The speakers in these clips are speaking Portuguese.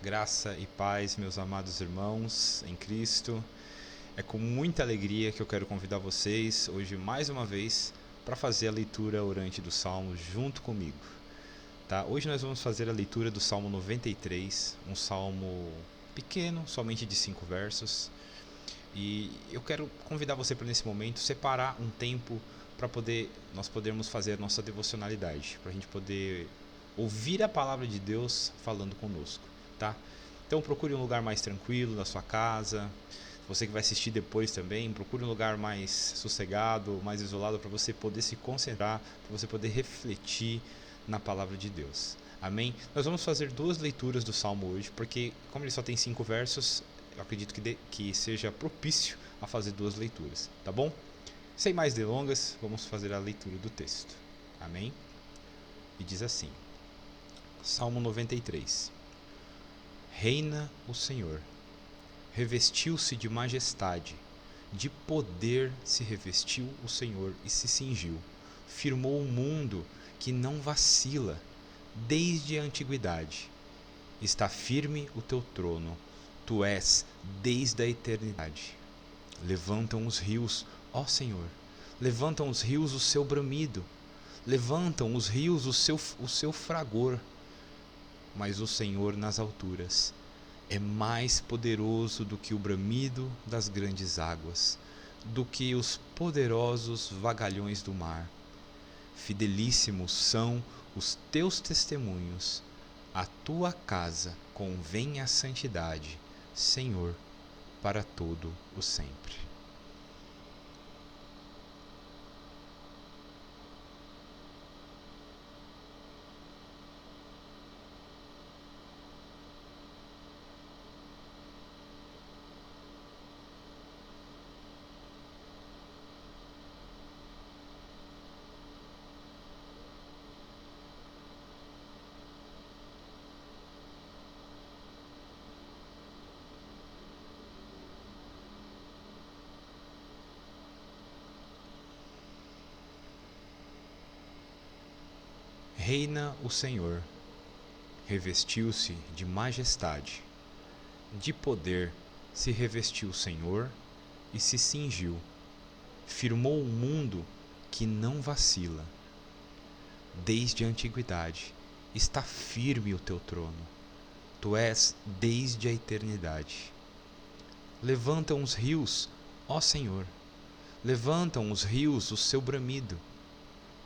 Graça e paz, meus amados irmãos em Cristo. É com muita alegria que eu quero convidar vocês hoje mais uma vez para fazer a leitura orante do Salmo junto comigo. Tá? Hoje nós vamos fazer a leitura do Salmo 93, um salmo pequeno, somente de 5 versos. E eu quero convidar você para nesse momento separar um tempo para nós podermos fazer a nossa devocionalidade, para a gente poder ouvir a palavra de Deus falando conosco, tá? Então procure um lugar mais tranquilo na sua casa. Você que vai assistir depois também, procure um lugar mais sossegado, mais isolado, para você poder se concentrar, para você poder refletir na palavra de Deus. Amém? Nós vamos fazer 2 leituras do Salmo hoje, porque como ele só tem 5 versos, eu acredito que seja propício a fazer 2 leituras, tá bom? Sem mais delongas, vamos fazer a leitura do texto. Amém? E diz assim: Salmo 93. Reina o Senhor, revestiu-se de majestade, de poder se revestiu o Senhor e se cingiu. Firmou o mundo que não vacila, desde a antiguidade. Está firme o teu trono, tu és desde a eternidade. Levantam os rios, ó Senhor, levantam os rios o seu bramido, levantam os rios o seu fragor. Mas o Senhor nas alturas é mais poderoso do que o bramido das grandes águas, do que os poderosos vagalhões do mar. Fidelíssimos são os teus testemunhos, a tua casa convém a santidade, Senhor, para todo o sempre. Reina o Senhor, revestiu-se de majestade, de poder se revestiu o Senhor e se cingiu. Firmou o mundo que não vacila. Desde a antiguidade está firme o teu trono. Tu és desde a eternidade. Levantam os rios, ó Senhor. Levantam os rios o seu bramido.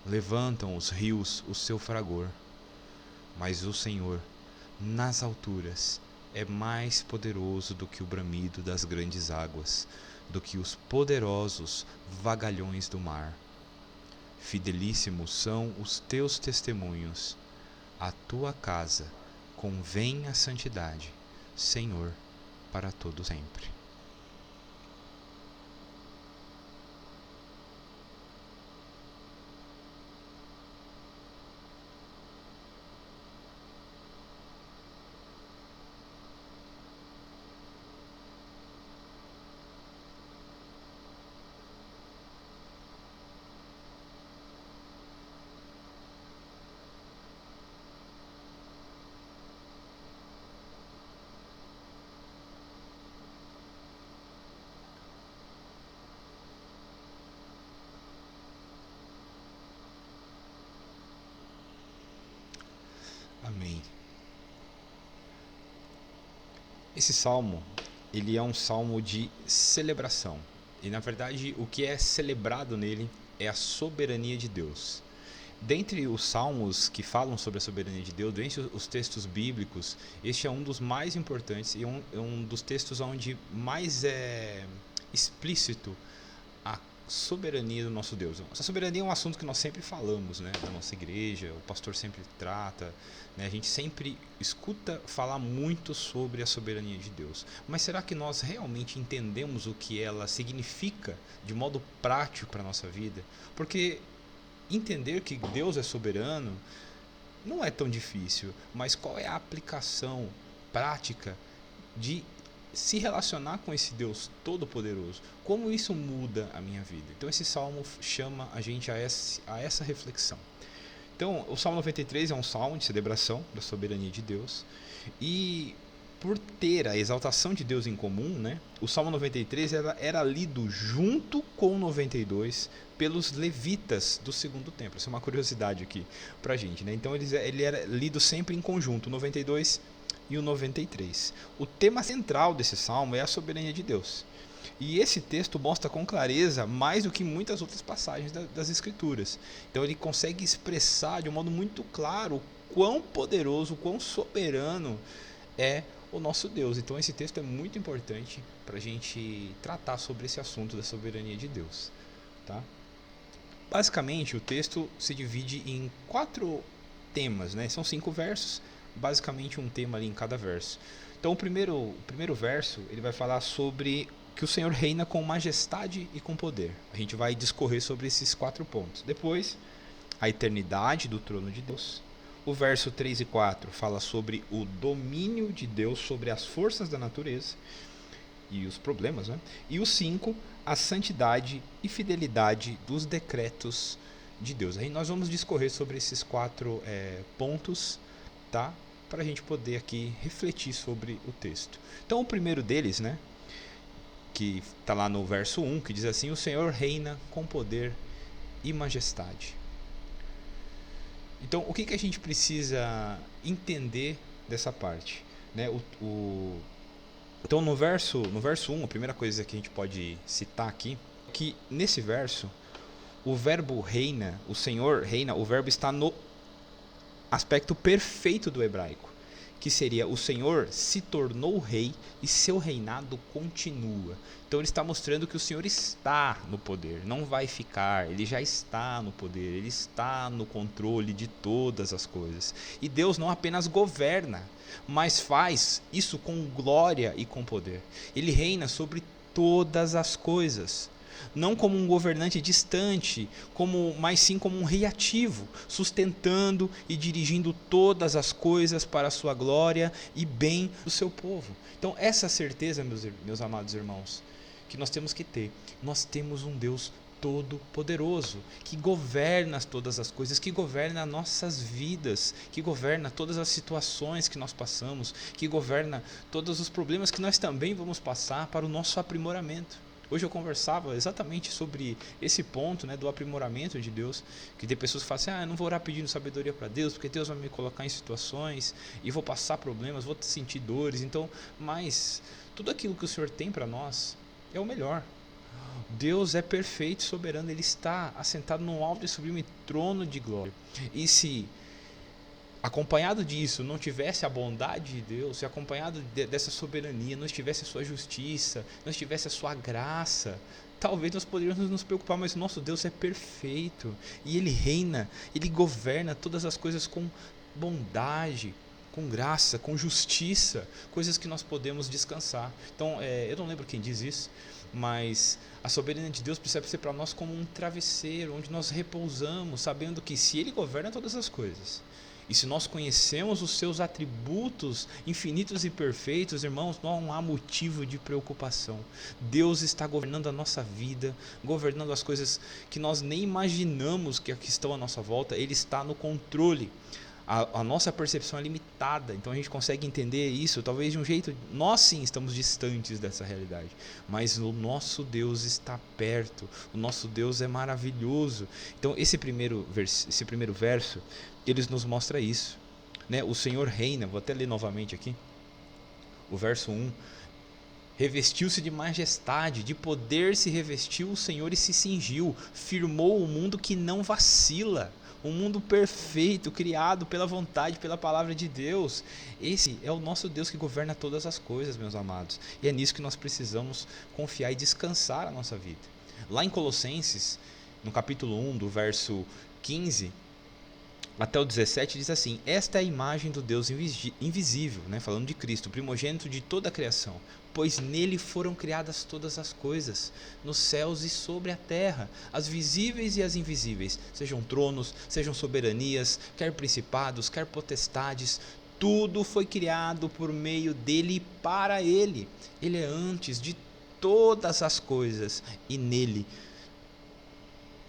Levantam os rios o seu fragor. Mas o Senhor, nas alturas, é mais poderoso do que o bramido das grandes águas, do que os poderosos vagalhões do mar. Fidelíssimos são os teus testemunhos. A tua casa convém a santidade, Senhor, para todo sempre. Amém. Esse salmo, ele é um salmo de celebração. E na verdade, o que é celebrado nele é a soberania de Deus. Dentre os salmos que falam sobre a soberania de Deus, dentre os textos bíblicos, este é um dos mais importantes e é um dos textos onde mais é explícito a soberania do nosso Deus. Essa soberania é um assunto que nós sempre falamos, né, na nossa igreja, o pastor sempre trata, né, a gente sempre escuta falar muito sobre a soberania de Deus. Mas será que nós realmente entendemos o que ela significa de modo prático para a nossa vida? Porque entender que Deus é soberano não é tão difícil, mas qual é a aplicação prática de se relacionar com esse Deus todo-poderoso? Como isso muda a minha vida? Então esse salmo chama a gente a essa reflexão. Então o Salmo 93 é um salmo de celebração da soberania de Deus e por ter a exaltação de Deus em comum, né, o Salmo 93 era lido junto com o 92 pelos levitas do segundo templo. Isso é uma curiosidade aqui pra gente, né? Então ele era lido sempre em conjunto, o 92 e o 93. O tema central desse salmo é a soberania de Deus. E esse texto mostra com clareza mais do que muitas outras passagens das Escrituras. Então ele consegue expressar de um modo muito claro o quão poderoso, o quão soberano é o nosso Deus. Então esse texto é muito importante para a gente tratar sobre esse assunto da soberania de Deus. Tá? Basicamente o texto se divide em 4 temas, né? São 5 versos, basicamente um tema ali em cada verso. Então o primeiro verso ele vai falar sobre que o Senhor reina com majestade e com poder. A gente vai discorrer sobre esses 4 pontos. Depois, a eternidade do trono de Deus. O verso 3 e 4 fala sobre o domínio de Deus sobre as forças da natureza e os problemas, né? E o 5, a santidade e fidelidade dos decretos de Deus. Aí nós vamos discorrer sobre esses 4 pontos, tá? Para a gente poder aqui refletir sobre o texto. Então o primeiro deles, né? Que está lá no verso 1, que diz assim: o Senhor reina com poder e majestade. Então, o que a gente precisa entender dessa parte? Né? Então, no verso 1, a primeira coisa que a gente pode citar aqui, é que nesse verso, o verbo reina, o Senhor reina, o verbo está no aspecto perfeito do hebraico, que seria o Senhor se tornou rei e seu reinado continua. Então ele está mostrando que o Senhor está no poder, não vai ficar, ele já está no poder, ele está no controle de todas as coisas. E Deus não apenas governa, mas faz isso com glória e com poder. Ele reina sobre todas as coisas. Não como um governante distante, mas sim como um rei ativo, sustentando e dirigindo todas as coisas para a sua glória e bem do seu povo. Então essa certeza, meus amados irmãos, que nós temos que ter. Nós temos um Deus todo-poderoso, que governa todas as coisas, que governa nossas vidas, que governa todas as situações que nós passamos, que governa todos os problemas que nós também vamos passar para o nosso aprimoramento. Hoje eu conversava exatamente sobre esse ponto, né, do aprimoramento de Deus, que tem pessoas que falam assim: eu não vou orar pedindo sabedoria para Deus, porque Deus vai me colocar em situações e vou passar problemas, vou sentir dores. Então, mas tudo aquilo que o Senhor tem para nós é o melhor. Deus é perfeito, soberano, Ele está assentado num alto e sublime trono de glória. E se acompanhado disso não tivesse a bondade de Deus, se acompanhado dessa soberania não tivesse a sua justiça, não tivesse a sua graça, talvez nós poderíamos nos preocupar, mas o nosso Deus é perfeito e Ele reina, Ele governa todas as coisas com bondade, com graça, com justiça, coisas que nós podemos descansar. Então, eu não lembro quem diz isso, mas a soberania de Deus precisa ser para nós como um travesseiro, onde nós repousamos, sabendo que se Ele governa todas as coisas, e se nós conhecemos os seus atributos infinitos e perfeitos, irmãos, não há motivo de preocupação. Deus está governando a nossa vida, governando as coisas que nós nem imaginamos que estão à nossa volta. Ele está no controle. A nossa percepção é limitada, então a gente consegue entender isso, talvez de um jeito, nós sim estamos distantes dessa realidade, mas o nosso Deus está perto, o nosso Deus é maravilhoso. Então esse primeiro verso, ele nos mostra isso, né? O Senhor reina, vou até ler novamente aqui, o verso 1, revestiu-se de majestade, de poder se revestiu o Senhor e se cingiu, firmou o mundo que não vacila, um mundo perfeito, criado pela vontade, pela palavra de Deus. Esse é o nosso Deus que governa todas as coisas, meus amados. E é nisso que nós precisamos confiar e descansar a nossa vida. Lá em Colossenses, no capítulo 1, do verso 15 até o 17, diz assim: esta é a imagem do Deus invisível, né? Falando de Cristo, primogênito de toda a criação, pois nele foram criadas todas as coisas, nos céus e sobre a terra, as visíveis e as invisíveis, sejam tronos, sejam soberanias, quer principados, quer potestades, tudo foi criado por meio dele e para ele. Ele é antes de todas as coisas e nele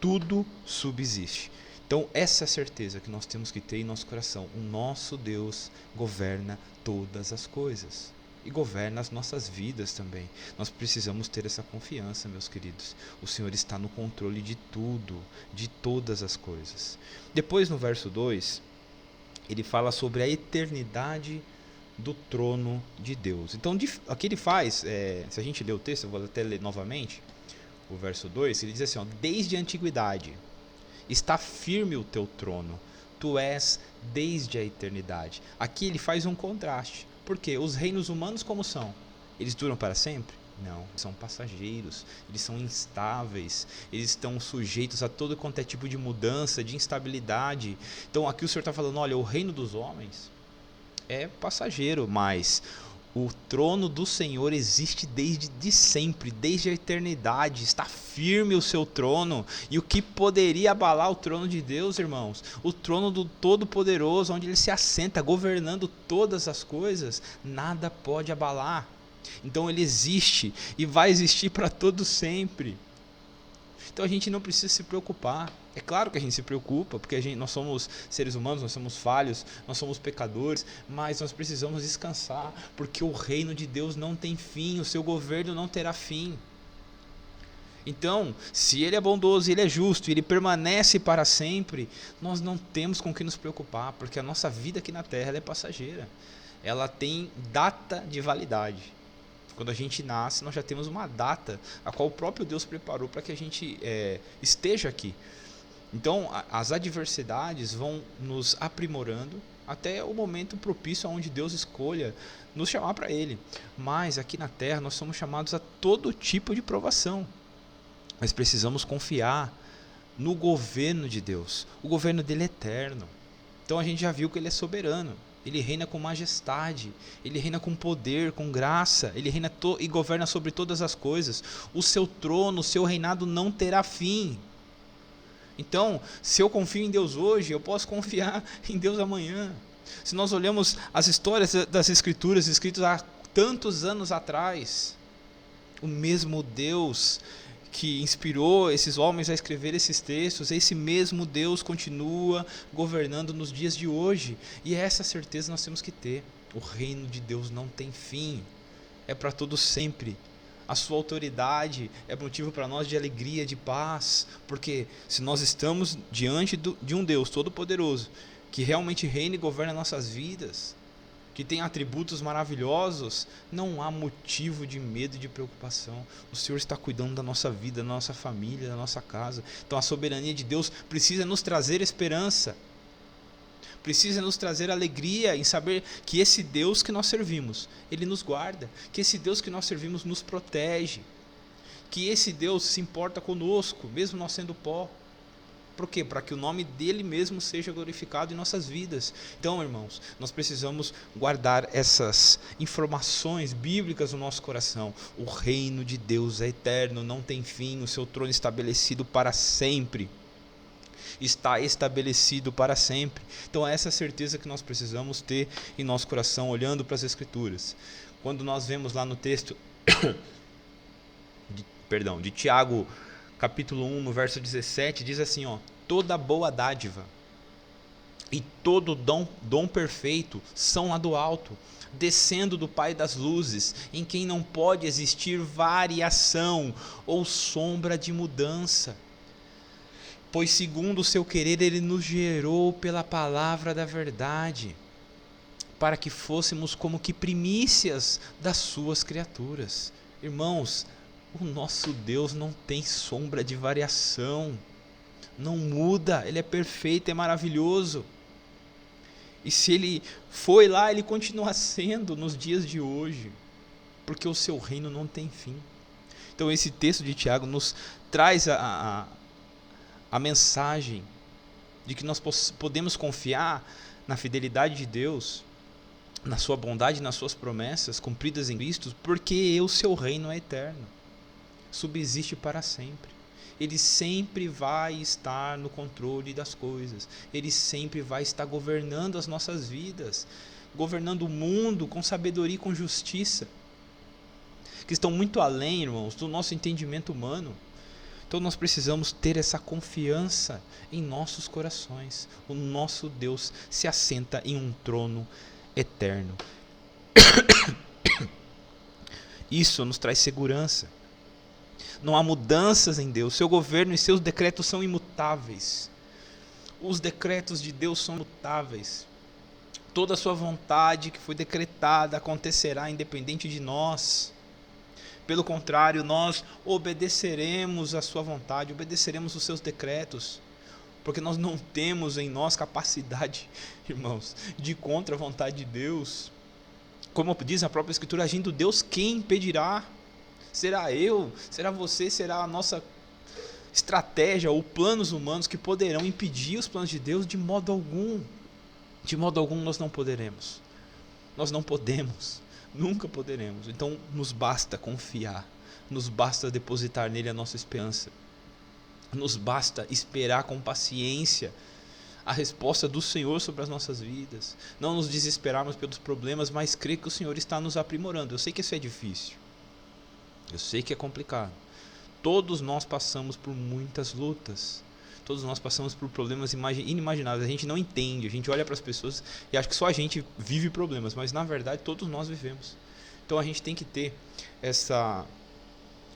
tudo subsiste. Então essa é a certeza que nós temos que ter em nosso coração: o nosso Deus governa todas as coisas. e governa as nossas vidas também. Nós precisamos ter essa confiança, meus queridos. O Senhor está no controle de tudo, de todas as coisas. Depois, no verso 2, ele fala sobre a eternidade do trono de Deus. Então, aqui ele faz, se a gente ler o texto, eu vou até ler novamente, o verso 2, ele diz assim, ó, desde a antiguidade está firme o teu trono, tu és desde a eternidade. Aqui ele faz um contraste. Porque os reinos humanos como são? Eles duram para sempre? Não, são passageiros, eles são instáveis, eles estão sujeitos a todo quanto é tipo de mudança, de instabilidade. Então aqui o Senhor está falando, olha, o reino dos homens é passageiro, mas o trono do Senhor existe desde sempre, desde a eternidade, está firme o seu trono. E o que poderia abalar o trono de Deus, irmãos? O trono do Todo-Poderoso, onde ele se assenta, governando todas as coisas, nada pode abalar. Então ele existe e vai existir para todo sempre. Então a gente não precisa se preocupar. É claro que a gente se preocupa, porque nós somos seres humanos, nós somos falhos, nós somos pecadores, mas nós precisamos descansar, porque o reino de Deus não tem fim, o seu governo não terá fim. Então, se ele é bondoso, ele é justo, ele permanece para sempre, nós não temos com que nos preocupar, porque a nossa vida aqui na terra ela é passageira. Ela tem data de validade. Quando a gente nasce, nós já temos uma data a qual o próprio Deus preparou para que a gente esteja aqui. Então, as adversidades vão nos aprimorando até o momento propício onde Deus escolha nos chamar para Ele. Mas aqui na terra nós somos chamados a todo tipo de provação. Mas precisamos confiar no governo de Deus. O governo dele é eterno. Então a gente já viu que ele é soberano. Ele reina com majestade, ele reina com poder, com graça, ele reina e governa sobre todas as coisas. O seu trono, o seu reinado não terá fim. Então, se eu confio em Deus hoje, eu posso confiar em Deus amanhã. Se nós olhamos as histórias das Escrituras, escritas há tantos anos atrás, o mesmo Deus que inspirou esses homens a escrever esses textos, esse mesmo Deus continua governando nos dias de hoje. E essa certeza nós temos que ter. O reino de Deus não tem fim, é para todo sempre. A sua autoridade é motivo para nós de alegria, de paz, porque se nós estamos diante de um Deus Todo-Poderoso, que realmente reina e governa nossas vidas, que tem atributos maravilhosos, não há motivo de medo e de preocupação. O Senhor está cuidando da nossa vida, da nossa família, da nossa casa. Então a soberania de Deus precisa nos trazer esperança, precisa nos trazer alegria em saber que esse Deus que nós servimos, Ele nos guarda, que esse Deus que nós servimos nos protege, que esse Deus se importa conosco, mesmo nós sendo pó. Por quê? Para que o nome dele mesmo seja glorificado em nossas vidas. Então, irmãos, nós precisamos guardar essas informações bíblicas no nosso coração. O reino de Deus é eterno, não tem fim, o seu trono estabelecido para sempre. Está estabelecido para sempre. Então essa é a certeza que nós precisamos ter em nosso coração, olhando para as Escrituras. Quando nós vemos lá no texto de Tiago, capítulo 1, no verso 17, diz assim, ó, toda boa dádiva e todo dom perfeito são lá do alto, descendo do Pai das luzes, em quem não pode existir variação ou sombra de mudança. Pois segundo o seu querer ele nos gerou pela palavra da verdade, para que fôssemos como que primícias das suas criaturas. Irmãos, o nosso Deus não tem sombra de variação, não muda, ele é perfeito, é maravilhoso. E se ele foi lá, ele continua sendo nos dias de hoje, porque o seu reino não tem fim. Então esse texto de Tiago nos traz a mensagem de que nós podemos confiar na fidelidade de Deus, na sua bondade, nas suas promessas cumpridas em Cristo, porque o seu reino é eterno, subsiste para sempre. Ele sempre vai estar no controle das coisas, ele sempre vai estar governando as nossas vidas, governando o mundo com sabedoria e com justiça, que estão muito além, irmãos, do nosso entendimento humano. Então nós precisamos ter essa confiança em nossos corações. O nosso Deus se assenta em um trono eterno. Isso nos traz segurança. Não há mudanças em Deus. Seu governo e seus decretos são imutáveis. Os decretos de Deus são imutáveis. Toda a sua vontade que foi decretada acontecerá independente de nós. Pelo contrário, nós obedeceremos a sua vontade, obedeceremos os seus decretos, porque nós não temos em nós capacidade, irmãos, de ir contra a vontade de Deus. Como diz a própria Escritura, agindo Deus, quem impedirá? Será eu? Será você? Será a nossa estratégia ou planos humanos que poderão impedir os planos de Deus? De modo algum. De modo algum nós não poderemos. Nós não podemos. Nunca poderemos. Então nos basta confiar. Nos basta depositar nele a nossa esperança. Nos basta esperar com paciência a resposta do Senhor sobre as nossas vidas. Não nos desesperarmos pelos problemas, mas crer que o Senhor está nos aprimorando. Eu sei que isso é difícil. Eu sei que é complicado. Todos nós passamos por muitas lutas. Todos nós passamos por problemas inimagináveis. A gente não entende. A gente olha para as pessoas e acha que só a gente vive problemas. Mas na verdade todos nós vivemos. Então a gente tem que ter essa,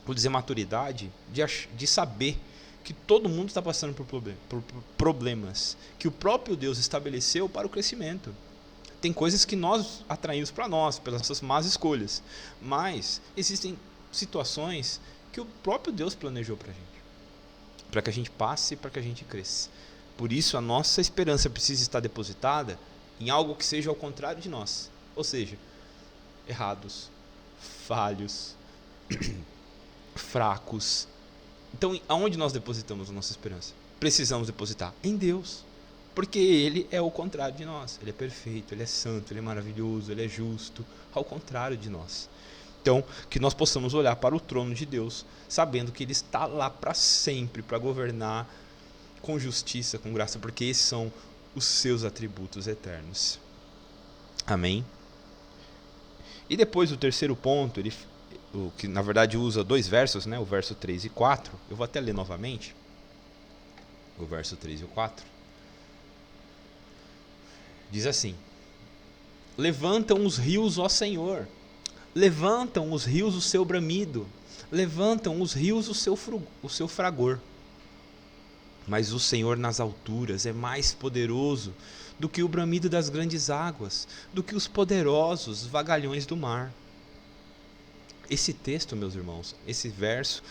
vou dizer, maturidade de saber que todo mundo está passando por problemas. Que o próprio Deus estabeleceu para o crescimento. Tem coisas que nós atraímos para nós, pelas nossas más escolhas. Mas existem situações que o próprio Deus planejou para a gente. Para que a gente passe e para que a gente cresça. Por isso a nossa esperança precisa estar depositada em algo que seja ao contrário de nós. Ou seja, errados, falhos, fracos. Então, aonde nós depositamos a nossa esperança? Precisamos depositar em Deus. Porque Ele é o contrário de nós. Ele é perfeito, Ele é santo, Ele é maravilhoso, Ele é justo. Ao contrário de nós. Então, que nós possamos olhar para o trono de Deus, sabendo que Ele está lá para sempre, para governar com justiça, com graça, porque esses são os seus atributos eternos. Amém? E depois o terceiro ponto, o que na verdade usa dois versos, né? O verso 3 e 4. Eu vou até ler novamente. O verso 3 e o 4. Diz assim: levantam os rios, ó Senhor. Levantam os rios o seu bramido, levantam os rios o seu fragor. Mas o Senhor nas alturas é mais poderoso do que o bramido das grandes águas, do que os poderosos vagalhões do mar. Esse texto, meus irmãos, esse verso,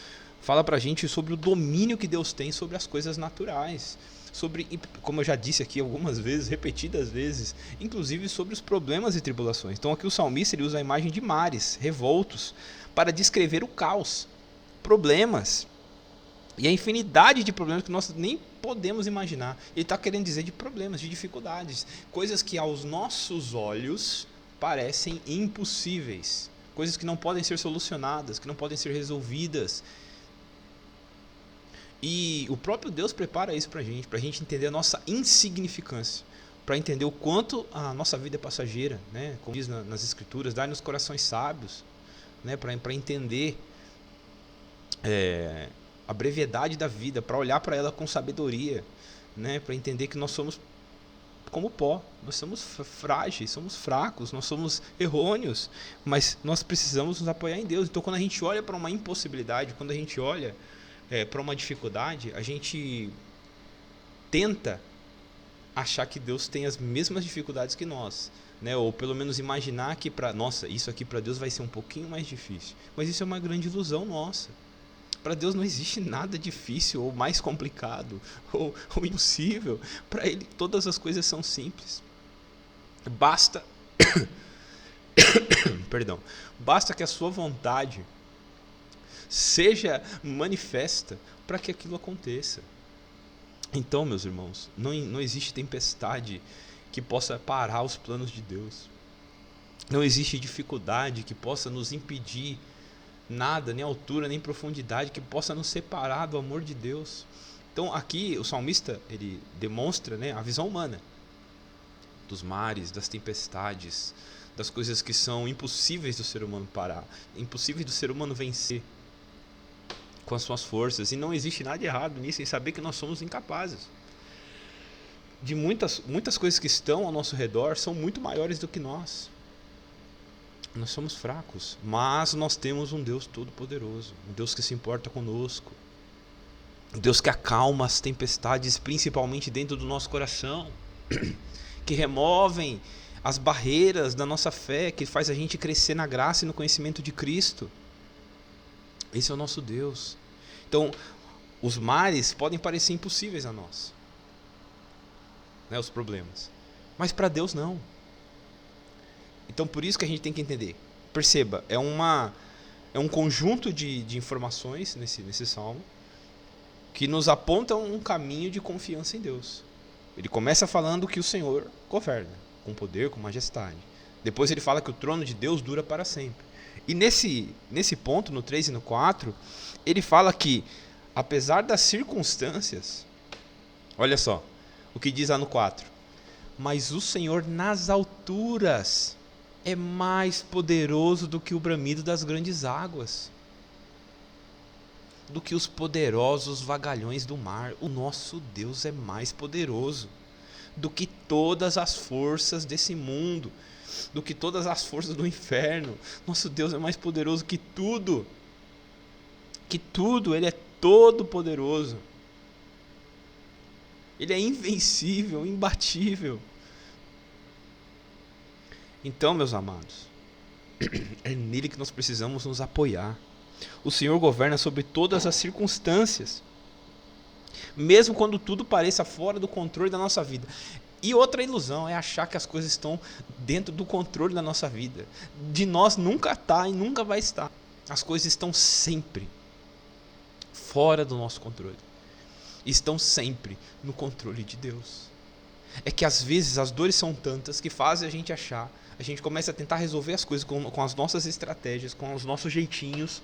fala pra gente sobre o domínio que Deus tem sobre as coisas naturais. Sobre, como eu já disse aqui algumas vezes, repetidas vezes, inclusive sobre os problemas e tribulações. Então aqui o salmista ele usa a imagem de mares revoltos para descrever o caos, problemas e a infinidade de problemas que nós nem podemos imaginar. Ele está querendo dizer de problemas, de dificuldades, coisas que aos nossos olhos parecem impossíveis, coisas que não podem ser solucionadas, que não podem ser resolvidas. E o próprio Deus prepara isso para a gente entender a nossa insignificância, para entender o quanto a nossa vida é passageira, né? Como diz nas Escrituras, dá-nos corações sábios, né? Para entender a brevidade da vida, para olhar para ela com sabedoria, né? Para entender que nós somos como pó, nós somos frágeis, somos fracos, nós somos errôneos, mas nós precisamos nos apoiar em Deus. Então quando a gente olha para uma impossibilidade, quando a gente olha para uma dificuldade, a gente tenta achar que Deus tem as mesmas dificuldades que nós, né? Ou pelo menos imaginar que isso aqui para Deus vai ser um pouquinho mais difícil. Mas isso é uma grande ilusão nossa. Para Deus não existe nada difícil ou mais complicado ou impossível. Para Ele todas as coisas são simples. Basta basta que a sua vontade seja manifesta para que aquilo aconteça. Então, meus irmãos, não existe tempestade que possa parar os planos de Deus. Não existe dificuldade que possa nos impedir nada, nem altura, nem profundidade, que possa nos separar do amor de Deus. Então aqui o salmista ele demonstra, né, a visão humana dos mares, das tempestades, das coisas que são impossíveis do ser humano parar, impossíveis do ser humano vencer com as suas forças. E não existe nada errado nisso, em saber que nós somos incapazes. De muitas coisas que estão ao nosso redor são muito maiores do que nós. Nós somos fracos, mas nós temos um Deus todo-poderoso, um Deus que se importa conosco, um Deus que acalma as tempestades, principalmente dentro do nosso coração, que removem as barreiras da nossa fé, que faz a gente crescer na graça e no conhecimento de Cristo. Esse é o nosso Deus. Então, os mares podem parecer impossíveis a nós, né, os problemas, mas para Deus não. Então, por isso que a gente tem que entender. Perceba, é um conjunto de informações nesse salmo que nos apontam um caminho de confiança em Deus. Ele começa falando que o Senhor governa, com poder, com majestade. Depois ele fala que o trono de Deus dura para sempre. E nesse ponto, no 3 e no 4, ele fala que, apesar das circunstâncias, olha só, o que diz lá no 4, mas o Senhor nas alturas é mais poderoso do que o bramido das grandes águas, do que os poderosos vagalhões do mar. O nosso Deus é mais poderoso do que todas as forças desse mundo, do que todas as forças do inferno. Nosso Deus é mais poderoso que tudo, Ele é todo poderoso, Ele é invencível, imbatível. Então, meus amados, é nele que nós precisamos nos apoiar. O Senhor governa sobre todas as circunstâncias, mesmo quando tudo pareça fora do controle da nossa vida. E outra ilusão é achar que as coisas estão dentro do controle da nossa vida. De nós nunca está e nunca vai estar. As coisas estão sempre fora do nosso controle. Estão sempre no controle de Deus. É que às vezes as dores são tantas que fazem a gente achar, a gente começa a tentar resolver as coisas com as nossas estratégias, com os nossos jeitinhos.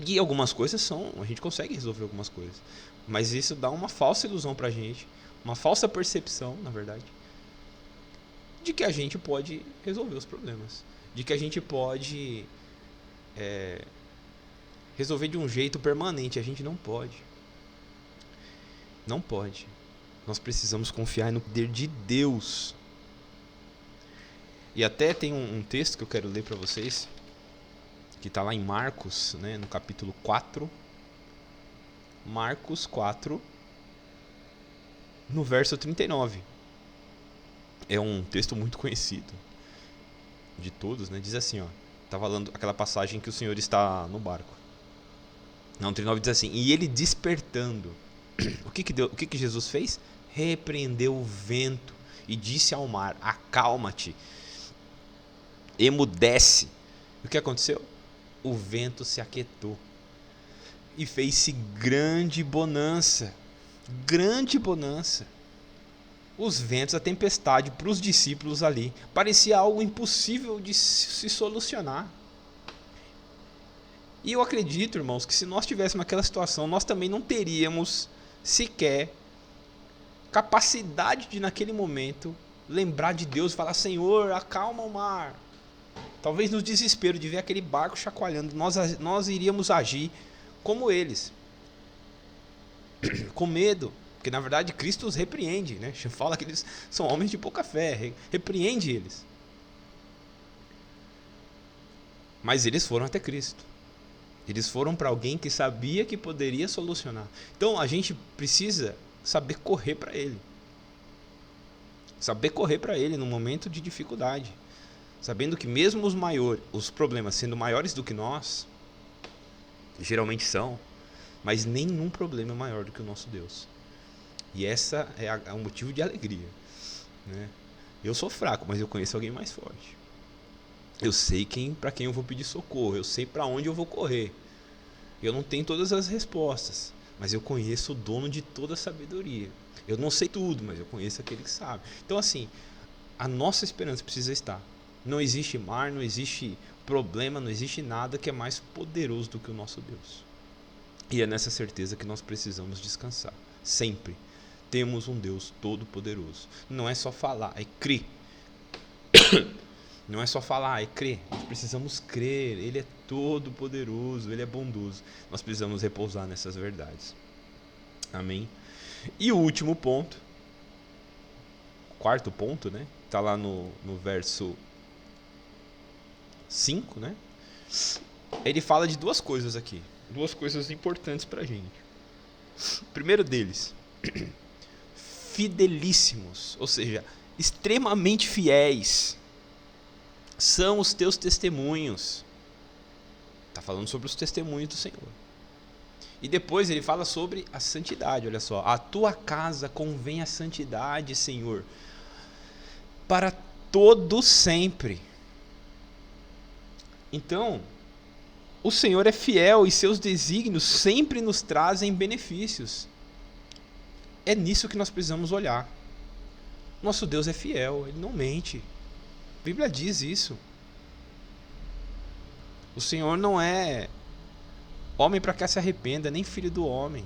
E algumas coisas a gente consegue resolver algumas coisas, mas isso dá uma falsa ilusão pra gente, uma falsa percepção, na verdade, de que a gente pode resolver os problemas, de que a gente pode resolver de um jeito permanente. A gente não pode. Não pode. Nós precisamos confiar no poder de Deus. E até tem um texto que eu quero ler para vocês, que está lá em Marcos, né, no capítulo 4. Marcos 4, no verso 39. É um texto muito conhecido de todos, né? Diz assim, ó, tá falando aquela passagem que o Senhor está no barco. Não, 39 diz assim: e ele despertando, o que Jesus fez? Repreendeu o vento e disse ao mar: acalma-te, emudece. E o que aconteceu? O vento se aquietou e fez-se grande bonança. Grande bonança. Os ventos, a tempestade, para os discípulos ali, parecia algo impossível de se solucionar. E eu acredito, irmãos, que se nós estivéssemos naquela situação, nós também não teríamos sequer capacidade de, naquele momento, lembrar de Deus e falar: Senhor, acalma o mar. Talvez no desespero de ver aquele barco chacoalhando, nós iríamos agir como eles, com medo, porque na verdade Cristo os repreende, né? Fala que eles são homens de pouca fé, repreende eles. Mas eles foram até Cristo. Eles foram para alguém que sabia que poderia solucionar. Então a gente precisa saber correr para Ele. Saber correr para Ele no momento de dificuldade. Sabendo que mesmo os problemas sendo maiores do que nós, geralmente são, mas nenhum problema é maior do que o nosso Deus. E essa é um motivo de alegria, né? Eu sou fraco, mas eu conheço alguém mais forte. Eu sei para quem eu vou pedir socorro, eu sei para onde eu vou correr. Eu não tenho todas as respostas, mas eu conheço o dono de toda a sabedoria. Eu não sei tudo, mas eu conheço aquele que sabe. Então assim, a nossa esperança precisa estar. Não existe mar, não existe problema, não existe nada que é mais poderoso do que o nosso Deus. E é nessa certeza que nós precisamos descansar. Sempre temos um Deus todo-poderoso. Não é só falar, é crer. Não é só falar, é crer. Nós precisamos crer. Ele é todo-poderoso, Ele é bondoso. Nós precisamos repousar nessas verdades. Amém? E o último ponto, quarto ponto, né? Está lá no verso 5, né? Ele fala de duas coisas aqui. Duas coisas importantes pra gente. Primeiro deles, fidelíssimos, ou seja, extremamente fiéis, são os teus testemunhos. Está falando sobre os testemunhos do Senhor. E depois ele fala sobre a santidade, olha só. A tua casa convém a santidade, Senhor, para todo sempre. Então, o Senhor é fiel e seus desígnios sempre nos trazem benefícios. É nisso que nós precisamos olhar. Nosso Deus é fiel, Ele não mente. A Bíblia diz isso. O Senhor não é homem para que se arrependa, nem filho do homem.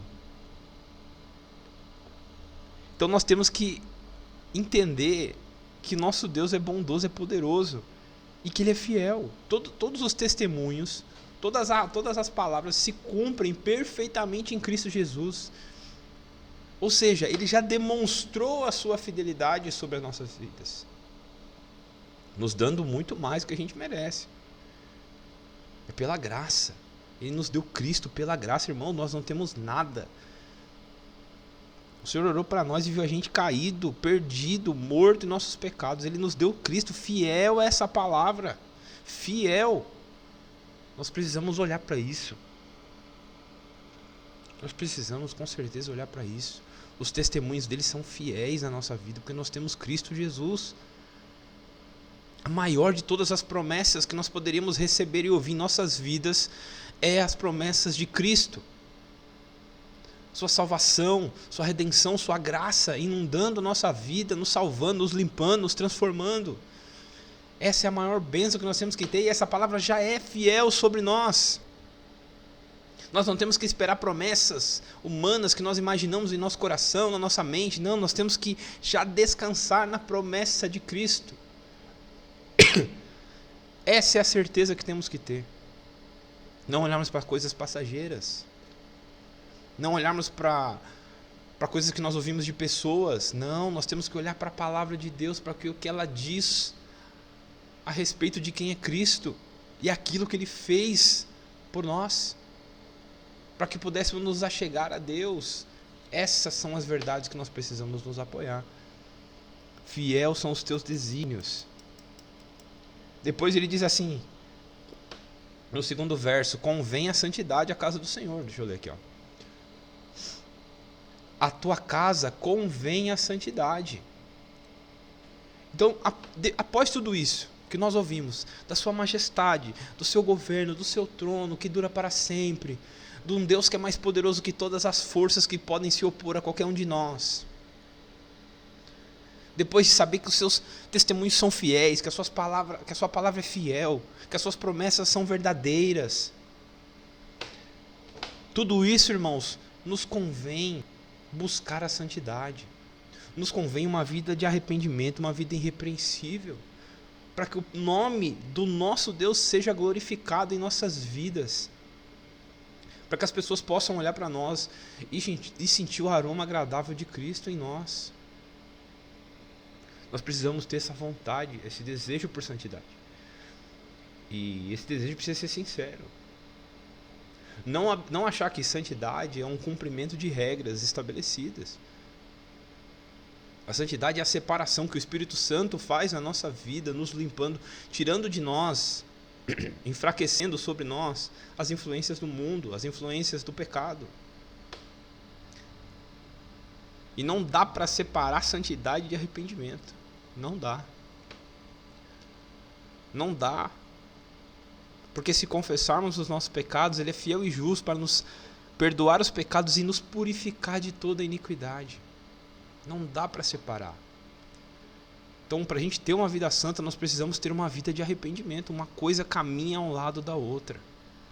Então nós temos que entender que nosso Deus é bondoso, é poderoso e que Ele é fiel. Todos os testemunhos, todas as palavras se cumprem perfeitamente em Cristo Jesus. Ou seja, Ele já demonstrou a sua fidelidade sobre as nossas vidas, nos dando muito mais do que a gente merece. É pela graça. Ele nos deu Cristo pela graça, irmão. Nós não temos nada. O Senhor orou para nós e viu a gente caído, perdido, morto em nossos pecados. Ele nos deu Cristo. Fiel a essa palavra. Fiel. Nós precisamos olhar para isso. Nós precisamos com certeza olhar para isso. Os testemunhos dele são fiéis na nossa vida, porque nós temos Cristo Jesus. A maior de todas as promessas que nós poderíamos receber e ouvir em nossas vidas é as promessas de Cristo. Sua salvação, sua redenção, sua graça inundando nossa vida, nos salvando, nos limpando, nos transformando. Essa é a maior bênção que nós temos que ter, e essa palavra já é fiel sobre nós. Nós não temos que esperar promessas humanas que nós imaginamos em nosso coração, na nossa mente. Não, nós temos que já descansar na promessa de Cristo. Essa é a certeza que temos que ter. Não olharmos para coisas passageiras. Não olharmos para coisas que nós ouvimos de pessoas. Não, nós temos que olhar para a palavra de Deus, para o que ela diz a respeito de quem é Cristo e aquilo que Ele fez por nós, para que pudéssemos nos achegar a Deus. Essas são as verdades que nós precisamos nos apoiar. Fiel são os teus desígnios. Depois ele diz assim, no segundo verso: convém a santidade à casa do Senhor. Deixa eu ler aqui, ó. A tua casa convém a santidade. Então, após tudo isso que nós ouvimos, da sua majestade, do seu governo, do seu trono que dura para sempre, de um Deus que é mais poderoso que todas as forças que podem se opor a qualquer um de nós, depois de saber que os seus testemunhos são fiéis, que a sua palavra é fiel, que as suas promessas são verdadeiras, tudo isso, irmãos, nos convém buscar a santidade, nos convém uma vida de arrependimento, uma vida irrepreensível, para que o nome do nosso Deus seja glorificado em nossas vidas, para que as pessoas possam olhar para nós e sentir o aroma agradável de Cristo em nós. Nós precisamos ter essa vontade, esse desejo por santidade. E esse desejo precisa ser sincero. Não achar que santidade é um cumprimento de regras estabelecidas. A santidade é a separação que o Espírito Santo faz na nossa vida, nos limpando, tirando de nós, enfraquecendo sobre nós as influências do mundo, as influências do pecado. E não dá para separar santidade de arrependimento. Não dá. Não dá. Porque se confessarmos os nossos pecados, Ele é fiel e justo para nos perdoar os pecados e nos purificar de toda a iniquidade. Não dá para separar. Então, para a gente ter uma vida santa, nós precisamos ter uma vida de arrependimento. Uma coisa caminha ao lado da outra.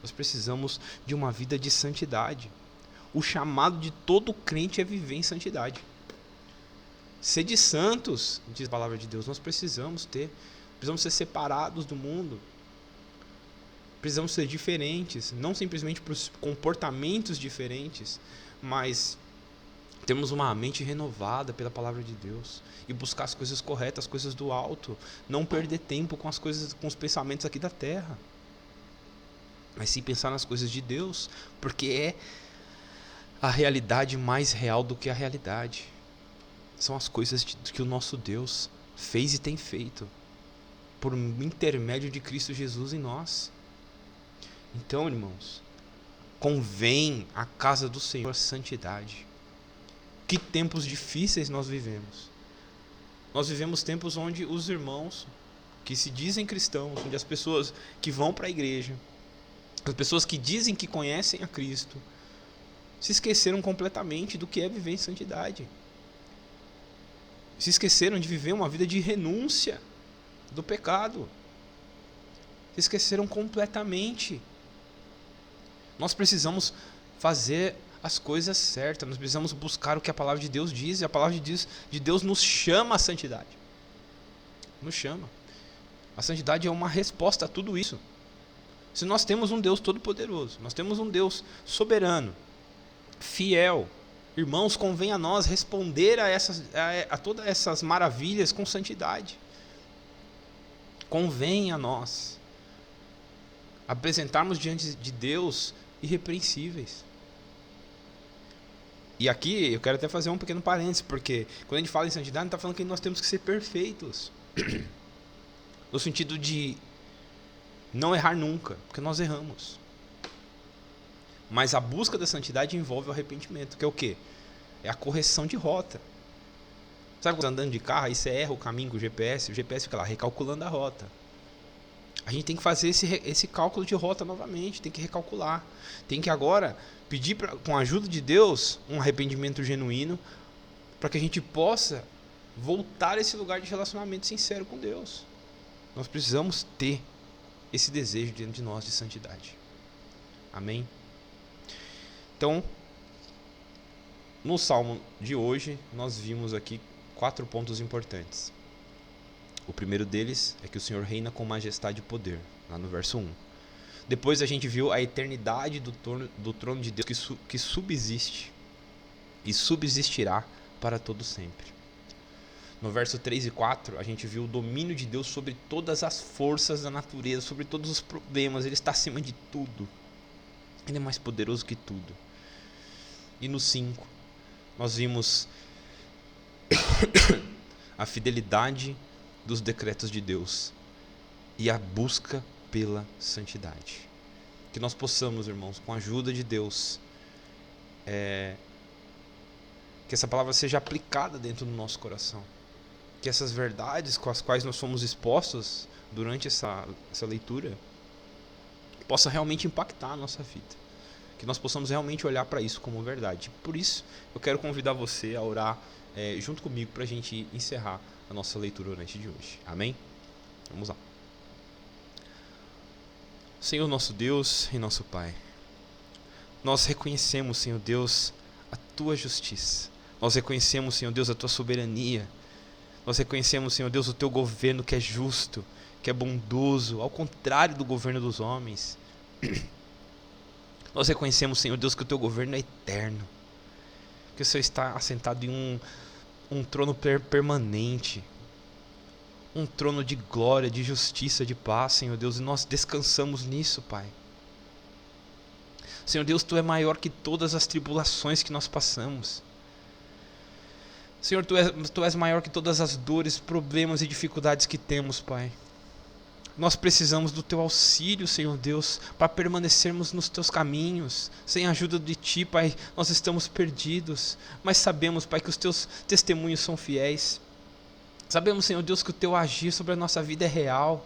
Nós precisamos de uma vida de santidade. O chamado de todo crente é viver em santidade. Sede santos, diz a palavra de Deus, nós precisamos ser separados do mundo, precisamos ser diferentes, não simplesmente por comportamentos diferentes, mas termos uma mente renovada pela palavra de Deus e buscar as coisas corretas, as coisas do alto, não perder tempo com as coisas, com os pensamentos aqui da terra, mas sim pensar nas coisas de Deus, porque é a realidade mais real do que a realidade. São as coisas que o nosso Deus fez e tem feito por intermédio de Cristo Jesus em nós. Então, irmãos, convém a casa do Senhor santidade. Que tempos difíceis nós vivemos. Nós vivemos tempos onde os irmãos que se dizem cristãos, onde as pessoas que vão para a igreja, as pessoas que dizem que conhecem a Cristo, se esqueceram completamente do que é viver em santidade. Se esqueceram de viver uma vida de renúncia do pecado. Se esqueceram completamente. Nós precisamos fazer as coisas certas, nós precisamos buscar o que a palavra de Deus diz, e a palavra de Deus nos chama à santidade. Nos chama. A santidade é uma resposta a tudo isso. Se nós temos um Deus todo-poderoso, nós temos um Deus soberano, fiel, irmãos, convém a nós responder a todas essas maravilhas com santidade. Convém a nós apresentarmos diante de Deus irrepreensíveis. E aqui eu quero até fazer um pequeno parênteses, porque quando a gente fala em santidade, a gente está falando que nós temos que ser perfeitos. No sentido de não errar nunca, porque nós erramos. Mas a busca da santidade envolve o arrependimento, que é o quê? É a correção de rota. Sabe quando você está andando de carro, aí você erra o caminho com o GPS fica lá recalculando a rota. A gente tem que fazer esse cálculo de rota novamente, tem que recalcular. Tem que agora pedir, com a ajuda de Deus, um arrependimento genuíno, para que a gente possa voltar a esse lugar de relacionamento sincero com Deus. Nós precisamos ter esse desejo dentro de nós de santidade. Amém? Então, no Salmo de hoje, nós vimos aqui 4 pontos importantes. O primeiro deles é que o Senhor reina com majestade e poder, lá no verso 1. Depois a gente viu a eternidade do trono de Deus que subsiste e subsistirá para todo sempre. No verso 3 e 4, a gente viu o domínio de Deus sobre todas as forças da natureza, sobre todos os problemas. Ele está acima de tudo. Ele é mais poderoso que tudo. E no 5, nós vimos a fidelidade dos decretos de Deus e a busca pela santidade. Que nós possamos, irmãos, com a ajuda de Deus, que essa palavra seja aplicada dentro do nosso coração. Que essas verdades com as quais nós fomos expostos durante essa leitura possa realmente impactar a nossa vida. Que nós possamos realmente olhar para isso como verdade. Por isso, eu quero convidar você a orar junto comigo para a gente encerrar a nossa leitura durante de hoje. Amém? Vamos lá. Senhor nosso Deus e nosso Pai, nós reconhecemos, Senhor Deus, a Tua justiça. Nós reconhecemos, Senhor Deus, a Tua soberania. Nós reconhecemos, Senhor Deus, o Teu governo que é justo, que é bondoso, ao contrário do governo dos homens. Nós reconhecemos, Senhor Deus, que o Teu governo é eterno, que o Senhor está assentado em um trono permanente, um trono de glória, de justiça, de paz, Senhor Deus, e nós descansamos nisso, Pai. Senhor Deus, Tu é maior que todas as tribulações que nós passamos. Senhor, Tu és maior que todas as dores, problemas e dificuldades que temos, Pai. Nós precisamos do Teu auxílio, Senhor Deus, para permanecermos nos Teus caminhos. Sem a ajuda de Ti, Pai, nós estamos perdidos. Mas sabemos, Pai, que os Teus testemunhos são fiéis. Sabemos, Senhor Deus, que o Teu agir sobre a nossa vida é real.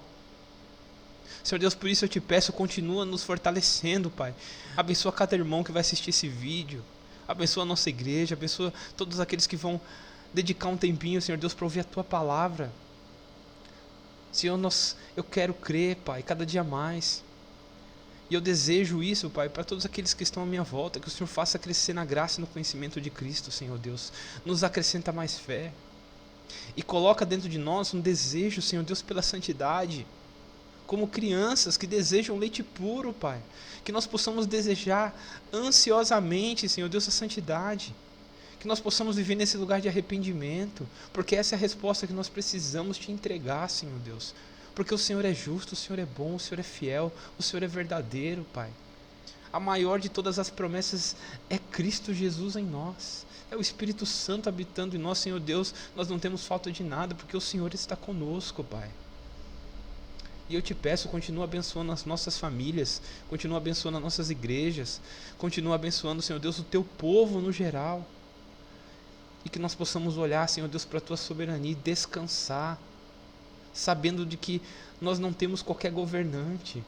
Senhor Deus, por isso eu Te peço, continua nos fortalecendo, Pai. Abençoa cada irmão que vai assistir esse vídeo. Abençoa a nossa igreja, abençoa todos aqueles que vão dedicar um tempinho, Senhor Deus, para ouvir a Tua palavra. Senhor, eu quero crer, Pai, cada dia mais. E eu desejo isso, Pai, para todos aqueles que estão à minha volta, que o Senhor faça crescer na graça e no conhecimento de Cristo, Senhor Deus. Nos acrescenta mais fé. E coloca dentro de nós um desejo, Senhor Deus, pela santidade. Como crianças que desejam leite puro, Pai. Que nós possamos desejar ansiosamente, Senhor Deus, a santidade. Que nós possamos viver nesse lugar de arrependimento, porque essa é a resposta que nós precisamos te entregar, Senhor Deus. Porque o Senhor é justo, o Senhor é bom, o Senhor é fiel, o Senhor é verdadeiro, Pai. A maior de todas as promessas é Cristo Jesus em nós. É o Espírito Santo habitando em nós, Senhor Deus. Nós não temos falta de nada, porque o Senhor está conosco, Pai. E eu te peço, continua abençoando as nossas famílias, continua abençoando as nossas igrejas, continua abençoando, Senhor Deus, o teu povo no geral. E que nós possamos olhar, Senhor Deus, para a tua soberania e descansar, sabendo de que nós não temos qualquer governante,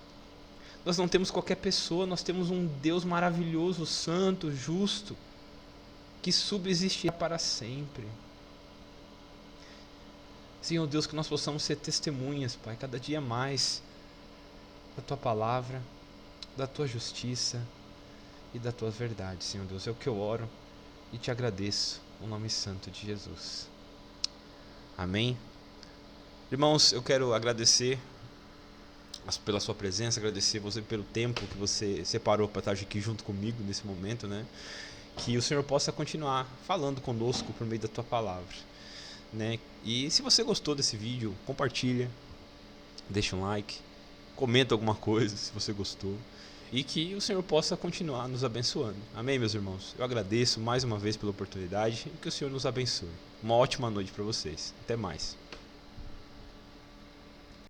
nós não temos qualquer pessoa, nós temos um Deus maravilhoso, santo, justo, que subsistirá para sempre. Senhor Deus, que nós possamos ser testemunhas, Pai, cada dia mais da tua palavra, da tua justiça e da tua verdade, Senhor Deus. É o que eu oro e te agradeço, no nome santo de Jesus. Amém. Irmãos, eu quero agradecer pela sua presença, agradecer você pelo tempo que você separou para estar aqui junto comigo nesse momento, né? Que o Senhor possa continuar falando conosco por meio da tua palavra, né? E se você gostou desse vídeo, compartilha, deixa um like, comenta alguma coisa se você gostou, e que o Senhor possa continuar nos abençoando. Amém, meus irmãos? Eu agradeço mais uma vez pela oportunidade e que o Senhor nos abençoe. Uma ótima noite para vocês. Até mais.